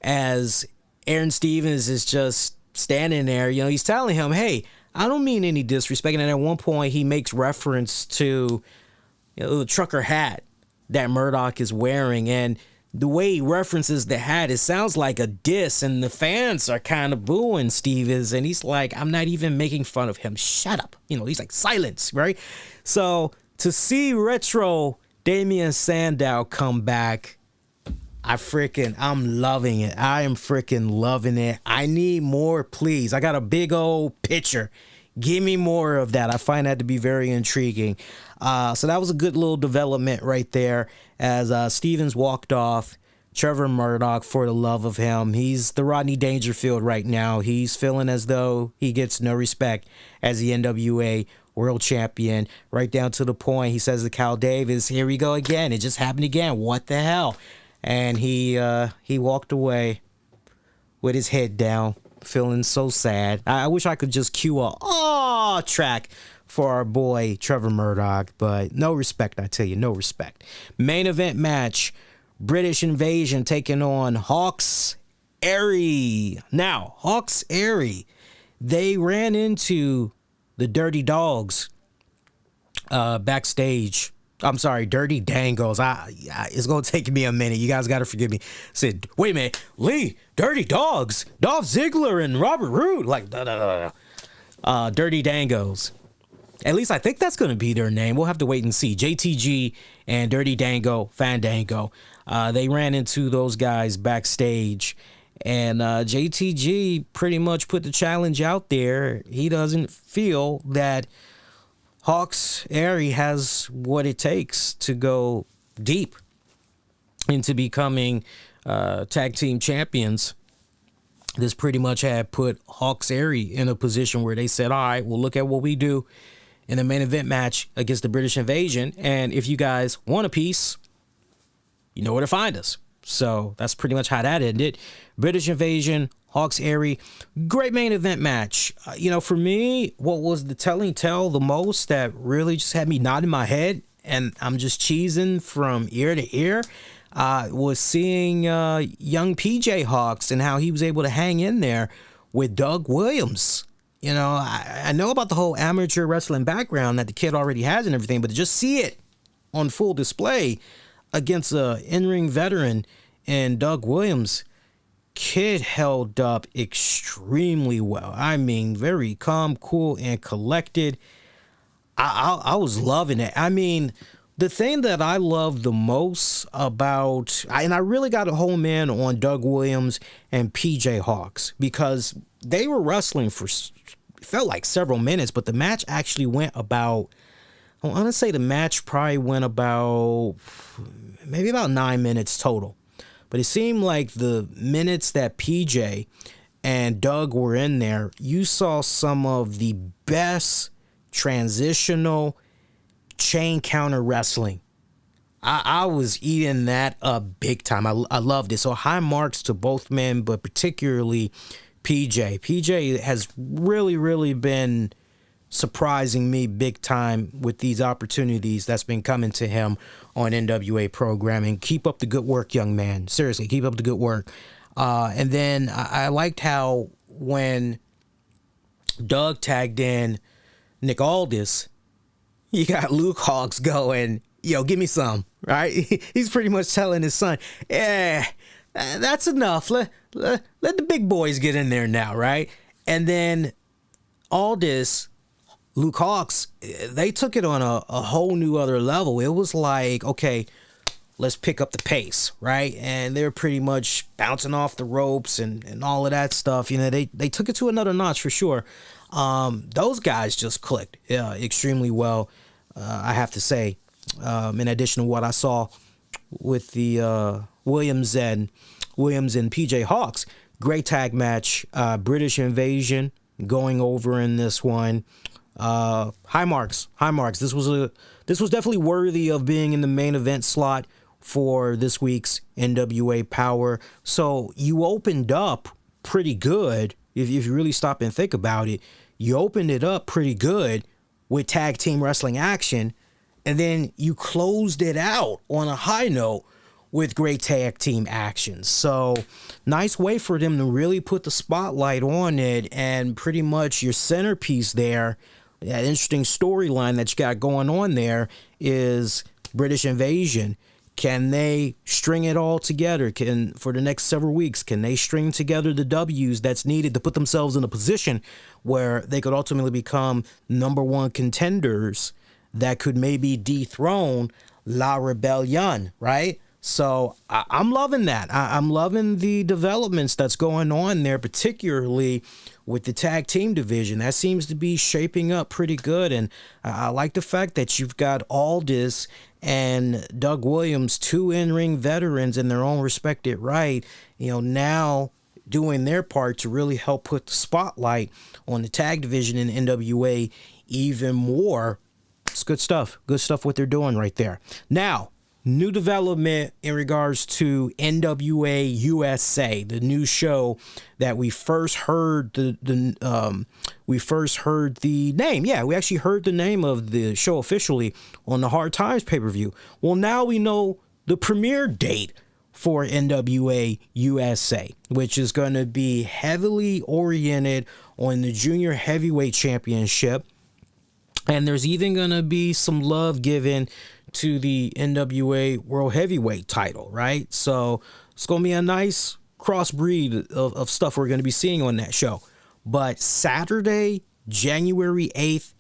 as Aaron Stevens is just standing there. You know, he's telling him, hey, I don't mean any disrespect. And at one point, he makes reference to, you know, the trucker hat that Murdoch is wearing. And the way he references the hat, it sounds like a diss. And the fans are kind of booing Stevens. And he's like, I'm not even making fun of him. Shut up. You know, he's like, silence, right? So to see retro Damien Sandow come back, I'm loving it. I am freaking loving it. I need more, please. I got a big old picture. Give me more of that. I find that to be very intriguing. So that was a good little development right there as Stevens walked off. Trevor Murdoch, for the love of him, he's the Rodney Dangerfield right now. He's feeling as though he gets no respect as the NWA world champion, right down to the point he says to Cal Davis, here we go again. It just happened again. What the hell? And he walked away with his head down, feeling so sad. I wish I could just cue a track for our boy Trevor Murdoch, but no respect, I tell you, no respect. Main event match, British Invasion taking on Hawks Aerie. Now, Hawks Aerie, they ran into the Dirty Dogs backstage. I'm sorry, Dirty Dangos. It's going to take me a minute. You guys got to forgive me. I said, wait a minute. Lee, Dirty Dogs, Dolph Ziggler and Robert Roode. Like, Dirty Dangos. At least I think that's going to be their name. We'll have to wait and see. JTG and Dirty Dango, Fandango. They ran into those guys backstage. And JTG pretty much put the challenge out there. He doesn't feel that Hawks Aerie has what it takes to go deep into becoming tag team champions. This pretty much had put Hawks Aerie in a position where they said, all right, we'll look at what we do in the main event match against the British Invasion. And if you guys want a piece, you know where to find us. So that's pretty much how that ended. British Invasion, Hawks Aerie, great main event match. For me, what was the telling tale the most that really just had me nodding my head and I'm just cheesing from ear to ear was seeing young PJ Hawks and how he was able to hang in there with Doug Williams. I know about the whole amateur wrestling background that the kid already has and everything, but to just see it on full display against a in-ring veteran and Doug Williams, kid held up extremely well. I mean, very calm, cool, and collected. I was loving it. I mean, the thing that I love the most about, and I really got to home in on Doug Williams and PJ Hawks because they were wrestling for, felt like several minutes, but the match actually went about, I want to say the match probably went about, maybe about 9 minutes total. But it seemed like the minutes that PJ and Doug were in there, you saw some of the best transitional chain counter wrestling. I was eating that up big time. I loved it. So high marks to both men, but particularly PJ. PJ has really, really been surprising me big time with these opportunities that's been coming to him on NWA programming. Keep up the good work, young man. Seriously, keep up the good work. And then I liked how when Doug tagged in Nick Aldis, you got Luke Hawks going, yo, give me some, right? He's pretty much telling his son, that's enough. Let the big boys get in there now, right? And then Aldis, Luke Hawks, they took it on a whole new other level. It was like, okay, let's pick up the pace, right? And they're pretty much bouncing off the ropes and all of that stuff. They took it to another notch for sure. Those guys just clicked extremely well, I have to say. In addition to what I saw with the Williams and Williams and PJ Hawks. Great tag match. British Invasion going over in this one. High marks. This was definitely worthy of being in the main event slot for this week's NWA Power. So you opened up pretty good. If you really stop and think about it, you opened it up pretty good with tag team wrestling action, and then you closed it out on a high note with great tag team action. So nice way for them to really put the spotlight on it, and pretty much your centerpiece there, that interesting storyline that you got going on there, is British Invasion. Can they string it all together? For the next several weeks, can they string together the W's that's needed to put themselves in a position where they could ultimately become number one contenders that could maybe dethrone La Rebellion, right? So I'm loving that. I'm loving the developments that's going on there, particularly with the tag team division. That seems to be shaping up pretty good. And I like the fact that you've got Aldis and Doug Williams, two in-ring veterans in their own respected right, now doing their part to really help put the spotlight on the tag division in NWA even more. It's good stuff. Good stuff what they're doing right there. Now, new development in regards to NWA USA, the new show that we first heard the name. Yeah, we actually heard the name of the show officially on the Hard Times pay-per-view. Well, now we know the premiere date for NWA USA, which is going to be heavily oriented on the Junior Heavyweight Championship. And there's even going to be some love given to the NWA World Heavyweight title, right? So it's going to be a nice crossbreed of stuff we're going to be seeing on that show. But Saturday, January 8th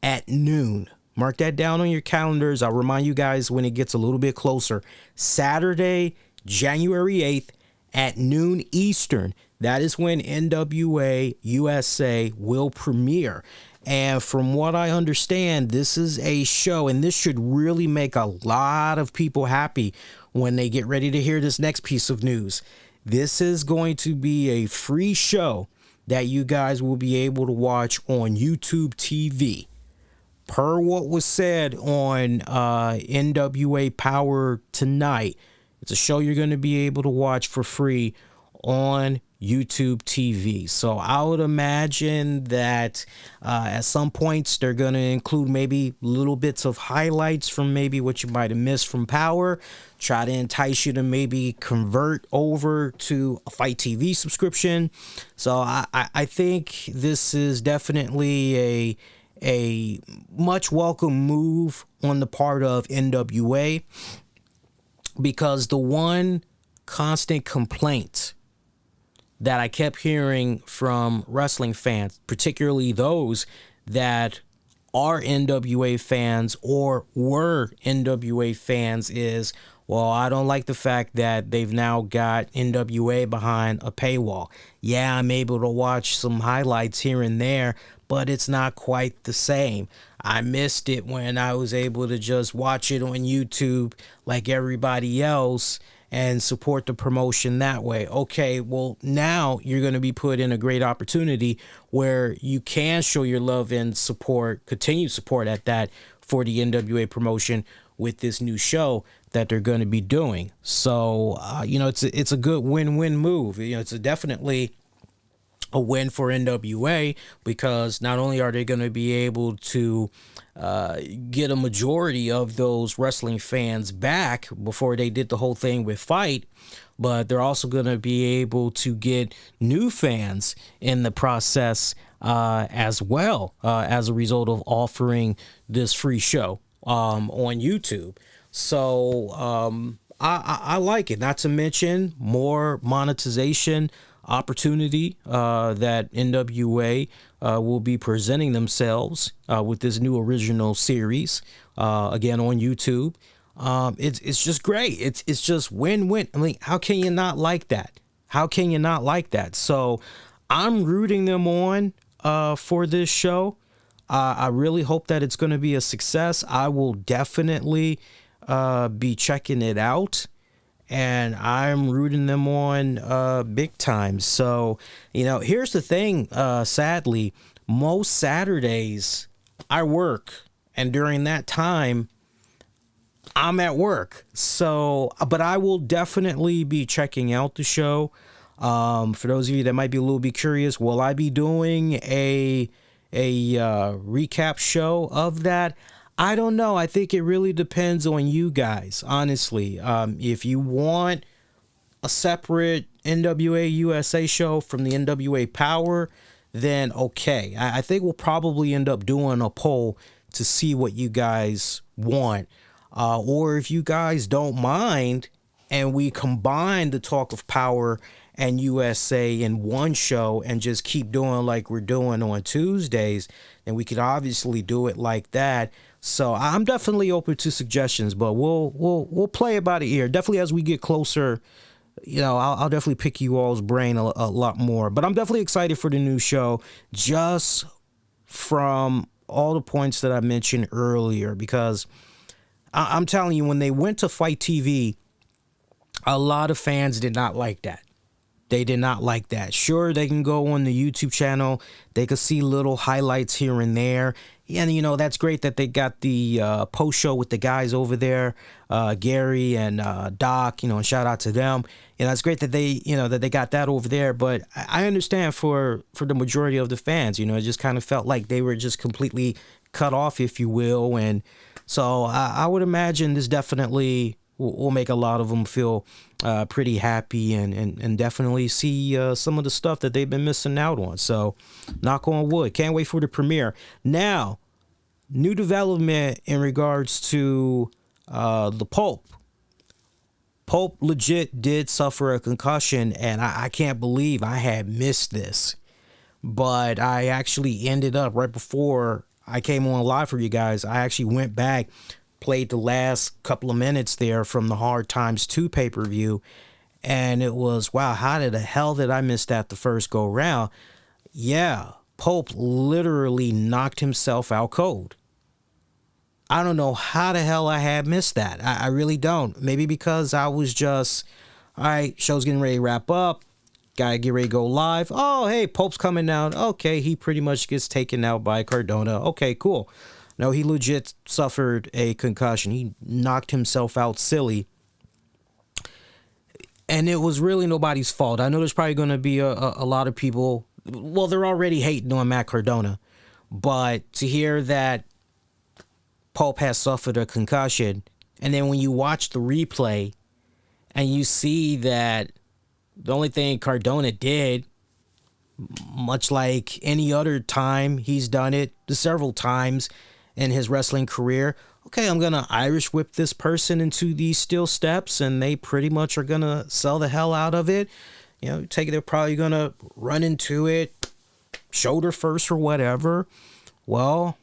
at noon. Mark that down on your calendars. I'll remind you guys when it gets a little bit closer. Saturday, January 8th at noon Eastern. That is when NWA USA will premiere. And from what I understand, this is a show, and this should really make a lot of people happy when they get ready to hear this next piece of news. This is going to be a free show that you guys will be able to watch on YouTube TV. Per what was said on NWA Power tonight, it's a show you're going to be able to watch for free on YouTube TV. So I would imagine that at some points they're going to include maybe little bits of highlights from maybe what you might have missed from Power, try to entice you to maybe convert over to a Fight TV subscription. So I think this is definitely a much welcome move on the part of NWA, because the one constant complaint that I kept hearing from wrestling fans, particularly those that are NWA fans or were NWA fans, is, well, I don't like the fact that they've now got NWA behind a paywall. Yeah, I'm able to watch some highlights here and there, but it's not quite the same. I missed it when I was able to just watch it on YouTube like everybody else and support the promotion that way. Okay, well, now you're going to be put in a great opportunity where you can show your love and support, continued support at that, for the NWA promotion with this new show that they're going to be doing. So, it's a good win-win move. It's definitely a win for NWA, because not only are they going to be able to get a majority of those wrestling fans back before they did the whole thing with Fight, but they're also going to be able to get new fans in the process as well, as a result of offering this free show on YouTube. So I like it. Not to mention more monetization opportunity that NWA will be presenting themselves with this new original series, again on YouTube. It's just great. It's just win-win. I mean, how can you not like that? How can you not like that? So I'm rooting them on for this show. I really hope that it's going to be a success. I will definitely be checking it out. and I'm rooting them on big time. So, here's the thing, sadly, most Saturdays I work, and during that time I'm at work. So, but I will definitely be checking out the show. For those of you that might be a little bit curious, will I be doing a recap show of that? I don't know. I think it really depends on you guys, honestly. If you want a separate NWA USA show from the NWA Power, then okay. I think we'll probably end up doing a poll to see what you guys want. Or if you guys don't mind and we combine the Talk of Power and USA in one show and just keep doing like we're doing on Tuesdays, then we could obviously do it like that. So I'm definitely open to suggestions, but we'll play it by the ear. Definitely as we get closer, I'll definitely pick you all's brain a lot more. But I'm definitely excited for the new show, just from all the points that I mentioned earlier, because I'm telling you, when they went to Fight TV, a lot of fans did not like that. They did not like that. Sure, they can go on the YouTube channel. They could see little highlights here and there. And, that's great that they got the post show with the guys over there, Gary and Doc, and shout out to them. It's great that they got that over there. But I understand for the majority of the fans, it just kind of felt like they were just completely cut off, if you will. And so I would imagine this definitely will make a lot of them feel pretty happy and definitely see some of the stuff that they've been missing out on. So knock on wood. Can't wait for the premiere. Now, new development in regards to the Pope. Pope legit did suffer a concussion, and I can't believe I had missed this. But I actually ended up, right before I came on live for you guys, I actually went back, played the last couple of minutes there from the Hard Times 2 pay-per-view, and it was, wow, how the hell did I miss that the first go round? Yeah, Pope literally knocked himself out cold. I don't know how the hell I had missed that. I really don't. Maybe because I was just, all right, show's getting ready to wrap up, gotta get ready to go live. Oh, hey, Pope's coming out. Okay, he pretty much gets taken out by Cardona. Okay, cool. No, he legit suffered a concussion. He knocked himself out silly. And it was really nobody's fault. I know there's probably going to be a lot of people. Well, they're already hating on Matt Cardona. But to hear that Pope has suffered a concussion, and then when you watch the replay and you see that the only thing Cardona did, much like any other time he's done it several times in his wrestling career, okay, I'm going to Irish whip this person into these steel steps, and they pretty much are going to sell the hell out of it. They're probably going to run into it, shoulder first or whatever. Well,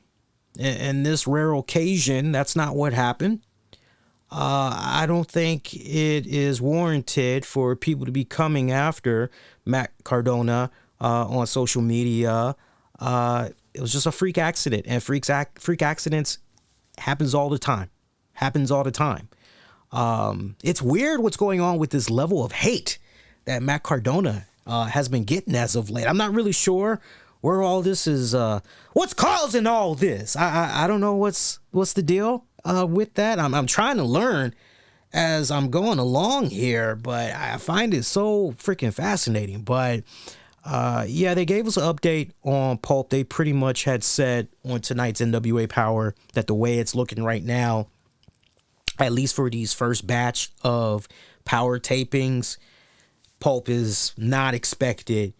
in this rare occasion, that's not what happened. I don't think it is warranted for people to be coming after Matt Cardona on social media. It was just a freak accident, and freak accidents happens all the time. It's weird what's going on with this level of hate that Matt Cardona has been getting as of late. I'm not really sure where all this is, what's causing all this. I don't know what's the deal with that. I'm trying to learn as I'm going along here, but I find it so freaking fascinating. But yeah, they gave us an update on Pulp. They pretty much had said on tonight's NWA Power that the way it's looking right now, at least for these first batch of Power tapings, Pulp is not expected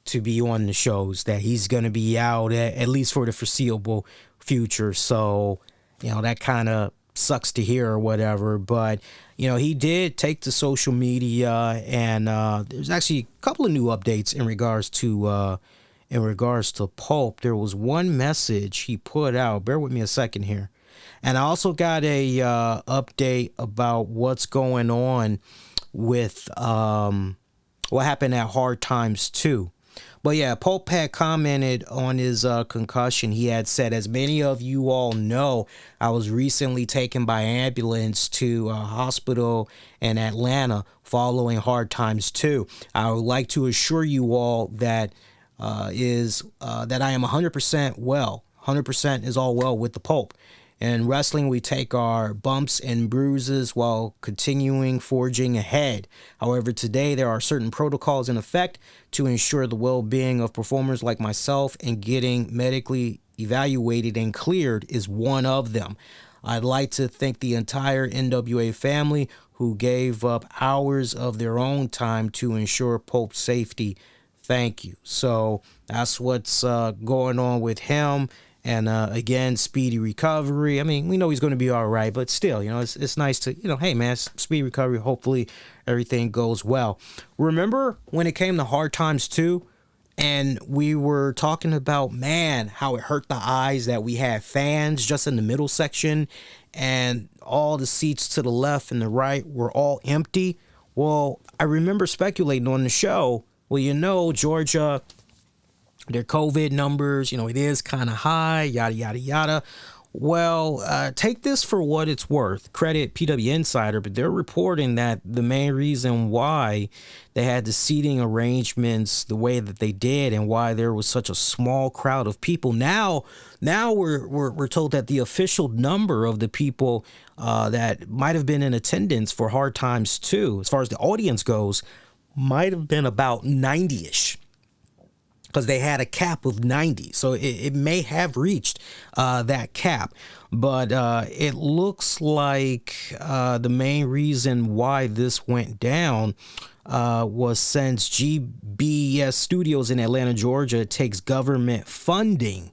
to be on the shows, that he's going to be out at least for the foreseeable future. So, that kind of sucks to hear or whatever. But, he did take to social media, and there's actually a couple of new updates in regards to Pulp. There was one message he put out. Bear with me a second here. And I also got a update about what's going on with what happened at Hard Times 2. But yeah, Pope had commented on his concussion. He had said, as many of you all know, I was recently taken by ambulance to a hospital in Atlanta following hard times too. I would like to assure you all that that I am 100% well. 100% is all well with the Pope. In wrestling, we take our bumps and bruises while continuing forging ahead. However, today there are certain protocols in effect to ensure the well-being of performers like myself, and getting medically evaluated and cleared is one of them. I'd like to thank the entire NWA family who gave up hours of their own time to ensure Pope's safety. Thank you. So that's what's going on with him. And again, speedy recovery. I mean, we know he's going to be all right, but still, it's nice to, hey, man, speedy recovery. Hopefully everything goes well. Remember when it came to hard times too, and we were talking about, man, how it hurt the eyes that we had fans just in the middle section and all the seats to the left and the right were all empty. Well, I remember speculating on the show, well, Georgia, their COVID numbers, it is kind of high, yada, yada, yada. Well, take this for what it's worth. Credit PW Insider, but they're reporting that the main reason why they had the seating arrangements the way that they did and why there was such a small crowd of people. Now we're told that the official number of the people that might have been in attendance for Hard Times 2, as far as the audience goes, might have been about 90-ish. Because they had a cap of 90. So it may have reached that cap. But it looks like the main reason why this went down was since GBS Studios in Atlanta, Georgia takes government funding.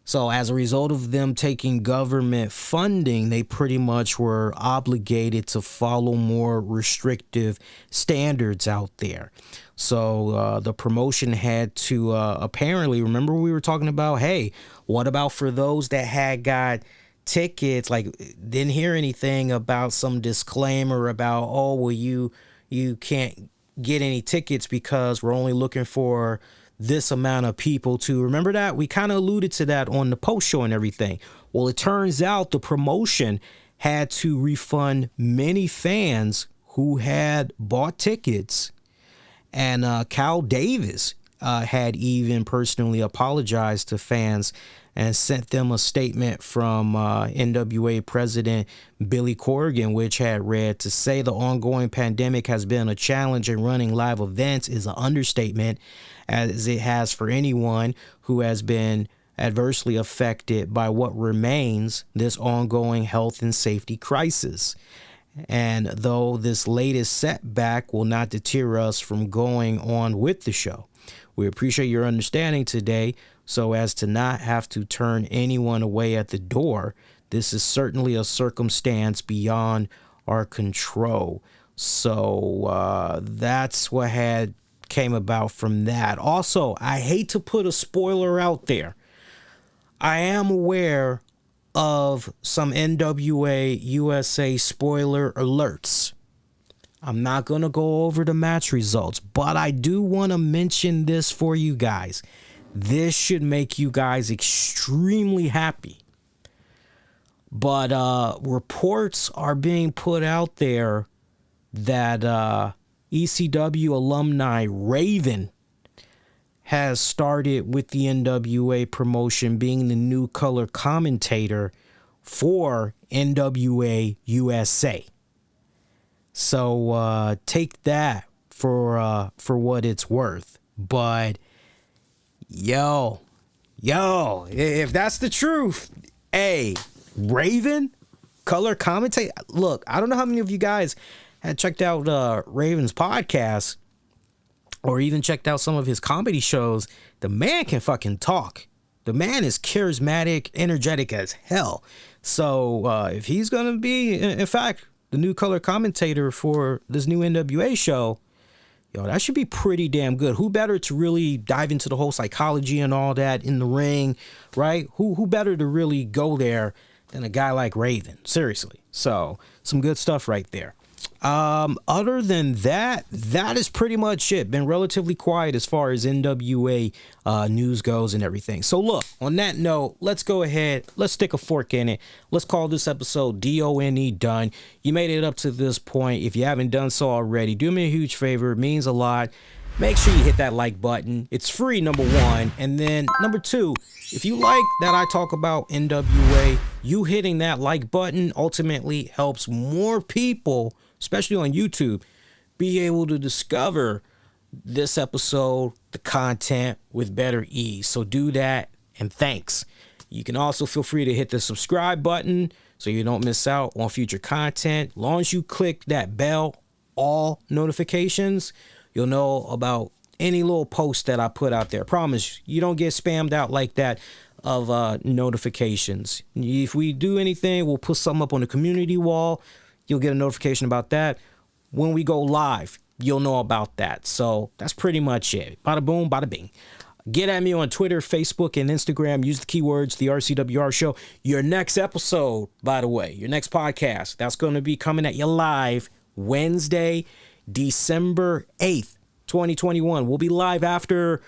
So as a result of them taking government funding, they pretty much were obligated to follow more restrictive standards out there. So the promotion had to apparently, remember we were talking about, hey, what about for those that had got tickets, like didn't hear anything about some disclaimer about, oh, well, you can't get any tickets because we're only looking for this amount of people to, remember that? We kind of alluded to that on the post show and everything. Well, it turns out the promotion had to refund many fans who had bought tickets. And Cal Davis had even personally apologized to fans and sent them a statement from NWA President Billy Corgan, which had read, to say the ongoing pandemic has been a challenge in running live events is an understatement, as it has for anyone who has been adversely affected by what remains this ongoing health and safety crisis. And though this latest setback will not deter us from going on with the show, we appreciate your understanding today so as to not have to turn anyone away at the door. This is certainly a circumstance beyond our control. So that's what had came about from that. Also, I hate to put a spoiler out there. I am aware of some NWA USA spoiler alerts. I'm not going to go over the match results, but I do want to mention this for you guys. This should make you guys extremely happy. But reports are being put out there that ECW alumni Raven has started with the NWA promotion, being the new color commentator for NWA USA. So take that for what it's worth. But yo, if that's the truth, hey, Raven color commentator. Look, I don't know how many of you guys had checked out Raven's podcast, or even checked out some of his comedy shows. The man can fucking talk. The man is charismatic, energetic as hell. So if he's going to be, in fact, the new color commentator for this new NWA show, that should be pretty damn good. Who better to really dive into the whole psychology and all that in the ring, right? Who better to really go there than a guy like Raven? Seriously. So some good stuff right there. Other than that, that is pretty much it. Been relatively quiet as far as NWA news goes and everything. So look, on that note, let's go ahead. Let's stick a fork in it. Let's call this episode DONE done. You made it up to this point. If you haven't done so already, do me a huge favor. It means a lot. Make sure you hit that like button. It's free, number one. And then number two, if you like that I talk about NWA, you hitting that like button ultimately helps more people, especially on YouTube, be able to discover this episode, the content, with better ease. So do that, and thanks. You can also feel free to hit the subscribe button so you don't miss out on future content. As long as you click that bell, all notifications, you'll know about any little post that I put out there. Promise you don't get spammed out like that of notifications. If we do anything, we'll put something up on the community wall. You'll get a notification about that. When we go live, you'll know about that. So that's pretty much it. Bada boom, bada bing. Get at me on Twitter, Facebook, and Instagram. Use the keywords, the RCWR show. Your next episode, by the way, your next podcast, that's going to be coming at you live Wednesday, December 8th, 2021. We'll be live after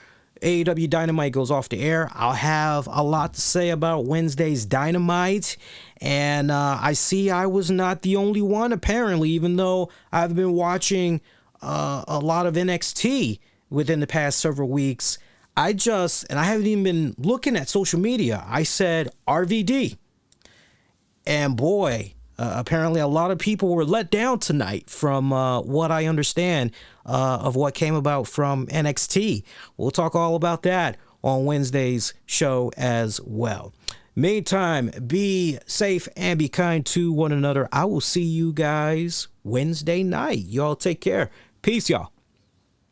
AEW Dynamite goes off the air. I'll have a lot to say about Wednesday's Dynamite. And I see I was not the only one, apparently, even though I've been watching a lot of NXT within the past several weeks. And I haven't even been looking at social media. I said RVD. And boy, apparently a lot of people were let down tonight from what I understand of what came about from NXT. We'll talk all about that on Wednesday's show as well. Meantime, be safe and be kind to one another. I will see you guys Wednesday night. Y'all take care. Peace, y'all.